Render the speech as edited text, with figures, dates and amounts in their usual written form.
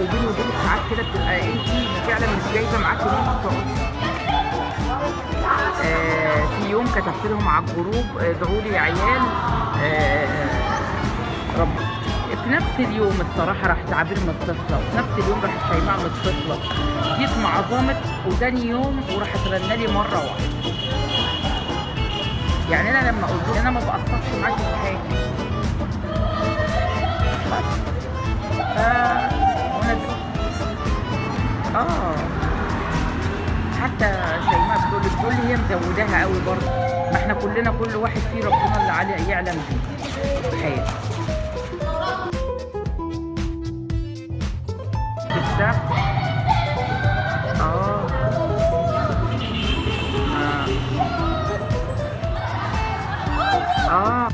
وبيني وبينك ساعات كده بتبقى انت فعلا مش جايبه معاكي ان انت تقعدي. في يوم كتبت لهم على الجروب ادعوا لي يا عيال. رب في نفس اليوم الصراحه راحت عبير متصله، وفي نفس اليوم راحت شيماء متصله. جيت مع ظامت وتاني يوم وراحت رنة لي مره واحده. يعني انا لما قلت انا ما بقصرش معاكي في حاجه بس. وانا حتى شيماء بتقول لي هي مزوداها قوي برضه. ما احنا كلنا كل واحد فيه ربنا اللي عليه يعلم بيه في حياته. بالظبط. اه اه اه